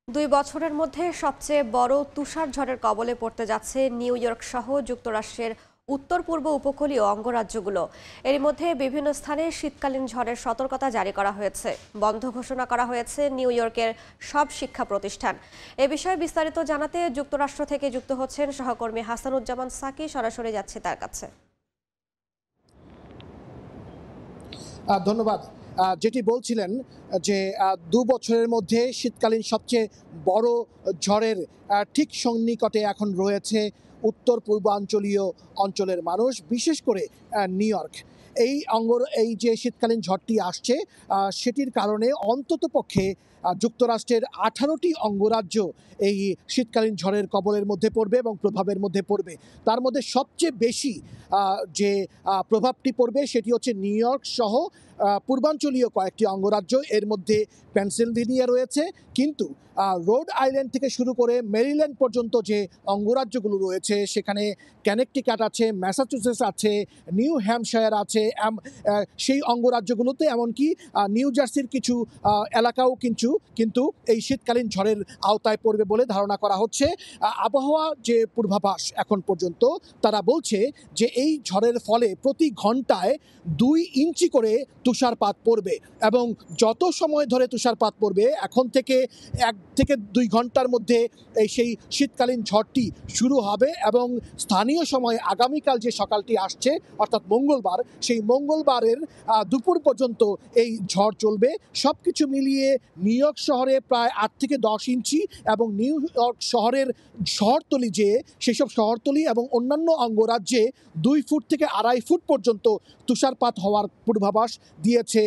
2 বছরের মধ্যে সবচেয়ে বড় তুষার ঝড়ের কবলে পড়তে যাচ্ছে নিউ ইয়র্ক সহ যুক্তরাষ্ট্রের উত্তর পূর্ব উপকূলীয় অঙ্গরাজ্যগুলো। এর মধ্যে বিভিন্ন স্থানে শীতকালীন ঝড়ের সতর্কতা জারি করা হয়েছে। বন্ধ ঘোষণা করা হয়েছে নিউ ইয়র্কের সব শিক্ষা প্রতিষ্ঠান। এ বিষয়ে বিস্তারিত জানাতে যুক্তরাষ্ট্র থেকে যুক্ত হচ্ছেন সহকর্মী হাসানুজ্জামান সাকি। সরাসরি যাচ্ছে তার কাছে। ধন্যবাদ। যেটি বলছিলেন যে ২ বছরের মধ্যে শীতকালীন সবচেয়ে বড় ঝড়ের ঠিক সন্নিকটে এখন রয়েছে উত্তর পূর্বাঞ্চলীয় অঞ্চলের মানুষ, বিশেষ করে নিউ ইয়র্ক। এই যে শীতকালীন ঝড়টি আসছে, সেটির কারণে অন্ততপক্ষে যুক্তরাষ্ট্রের ১৮টি অঙ্গরাজ্য এই শীতকালীন ঝড়ের কবলের মধ্যে পড়বে এবং প্রভাবের মধ্যে পড়বে। তার মধ্যে সবচেয়ে বেশি যে প্রভাবটি পড়বে সেটি হচ্ছে নিউ ইয়র্ক সহ পূর্বাঞ্চলীয় কয়েকটি অঙ্গরাজ্য। এর মধ্যে পেনসিলভেনিয়া রয়েছে, কিন্তু রোড আইল্যান্ড থেকে শুরু করে মেরিল্যান্ড পর্যন্ত যে অঙ্গরাজ্যগুলো রয়েছে, সেখানে কানেকটিকাট আছে, ম্যাসাচুসেটস আছে, নিউ হ্যাম্পশায়ার আছে। সেই অঙ্গরাজ্যগুলোতে এমনকি নিউ জার্সির কিছু এলাকাও কিন্তু এই শীতকালীন ঝড়ের আওতায় পড়বে বলে ধারণা করা হচ্ছে। আবহাওয়া যে পূর্বাভাস এখন পর্যন্ত, তারা বলছে যে এই ঝড়ের ফলে প্রতি ঘন্টায় 2 ইঞ্চি করে তুষারপাত পড়বে এবং যত সময় ধরে তুষারপাত পড়বে, এখন থেকে 1 থেকে 2 ঘন্টার মধ্যে সেই শীতকালীন ঝড়টি শুরু হবে এবং স্থানীয় সময় আগামীকাল যে সকালটি আসছে অর্থাৎ মঙ্গলবার, সেই মঙ্গলবারের দুপুর পর্যন্ত এই ঝড় চলবে। সব কিছু মিলিয়ে নিউ ইয়র্ক শহরে প্রায় 8 থেকে 10 ইঞ্চি এবং নিউ ইয়র্ক শহরের শহরতলি সেসব শহরতলি এবং অন্যান্য অঙ্গরাজ্যে 2 ফুট থেকে 2.5 ফুট পর্যন্ত তুষারপাত হওয়ার পূর্বাভাস দিয়েছে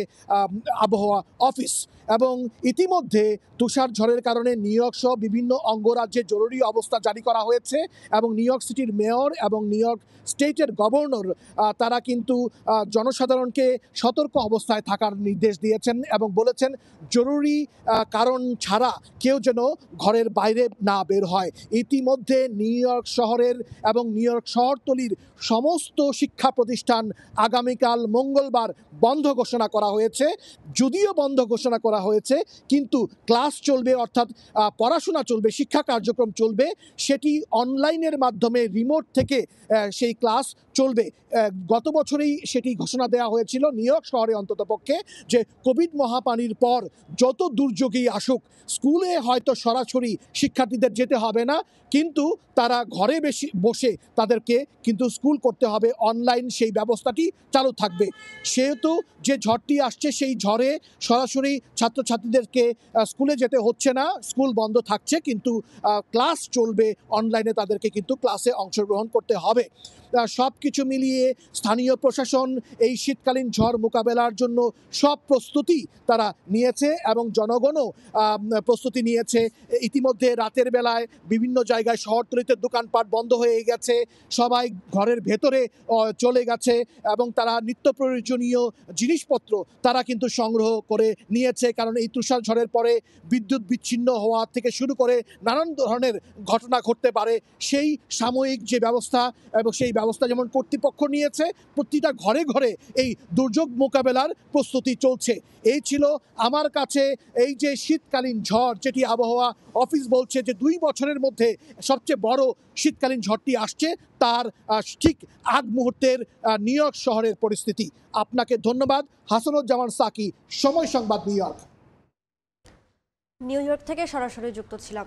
আবহাওয়া অফিস। এবং ইতিমধ্যে তুষার ঝড়ের কারণে নিউ ইয়র্ক সহ বিভিন্ন অঙ্গরাজ্যে জরুরি অবস্থা জারি করা হয়েছে এবং নিউ ইয়র্ক সিটির মেয়র এবং নিউ ইয়র্ক স্টেটের গভর্নর তারা কিন্তু জনসাধারণকে সতর্ক অবস্থায় থাকার নির্দেশ দিয়েছেন এবং বলেছেন জরুরি কারণ ছাড়া কেউ যেন ঘরের বাইরে না বের হয়। ইতিমধ্যে নিউ ইয়র্ক শহরের এবং নিউ ইয়র্ক শহরতলির সমস্ত শিক্ষা প্রতিষ্ঠান আগামীকাল মঙ্গলবার বন্ধ ঘোষণা করা হয়েছে। যদিও বন্ধ ঘোষণা করা হয়েছে, কিন্তু ক্লাস চলবে, অর্থাৎ পড়াশোনা চলবে, শিক্ষা কার্যক্রম চলবে। সেটি অনলাইনের মাধ্যমে রিমোট থেকে সেই ক্লাস চলবে। গত বছরেই সেটি ঘোষণা দেওয়া হয়েছিল নিউ ইয়র্ক শহরে অন্ততপক্ষে, যে কোভিড মহামারীর পর যত দুর্যোগই আসুক, স্কুলে হয়তো সরাসরি শিক্ষার্থীদের যেতে হবে না, কিন্তু তারা ঘরে বসে তাদেরকে কিন্তু স্কুল করতে হবে, অনলাইন সেই ব্যবস্থাটি চালু থাকবে। সেহেতু যে ঝড়টি আসছে, সেই ঝড়ে সরাসরি ছাত্রছাত্রীদেরকে স্কুলে যেতে হচ্ছে না, স্কুল বন্ধ থাকছে, কিন্তু ক্লাস চলবে অনলাইনে, তাদেরকে কিন্তু ক্লাসে অংশগ্রহণ করতে হবে। সব কিছু মিলিয়ে স্থানীয় প্রশাসন এই শীতকালীন ঝড় মোকাবেলার জন্য সব প্রস্তুতি তারা নিয়েছে এবং জনগণও প্রস্তুতি নিয়েছে। ইতিমধ্যে রাতের বেলায় বিভিন্ন জায়গায় শহরতলিতে দোকানপাট বন্ধ হয়ে গেছে, সবাই ঘরের ভেতরে চলে গেছে এবং তারা নিত্য প্রয়োজনীয় জিনিসপত্র তারা কিন্তু সংগ্রহ করে নিয়েছে, কারণ এই তুষার ঝড়ের পরে বিদ্যুৎ বিচ্ছিন্ন হওয়া থেকে শুরু করে নানান ধরনের ঘটনা ঘটতে পারে। সেই সাময়িক যে ব্যবস্থা এবং সেই ব্যবস্থা যেমন কর্তৃপক্ষ নিয়েছে, প্রতিটা ঘরে ঘরে এই দুর্যোগ মোকাবেলার প্রস্তুতি চলছে। এই ছিল আমার কাছে এই যে শীতকালীন ঝড়, যেটি আবহাওয়া অফিস বলছে যে 2 বছরের মধ্যে সবচেয়ে বড় শীতকালীন ঝড়টি আসছে, তার ঠিক আগ মুহূর্তের নিউ ইয়র্ক শহরের পরিস্থিতি। আপনাকে ধন্যবাদ। হাসানুজ্জামান সাকি, সময় সংবাদ, নিউ ইয়র্ক। নিউ ইয়র্ক থেকে সরাসরি যুক্ত ছিলাম।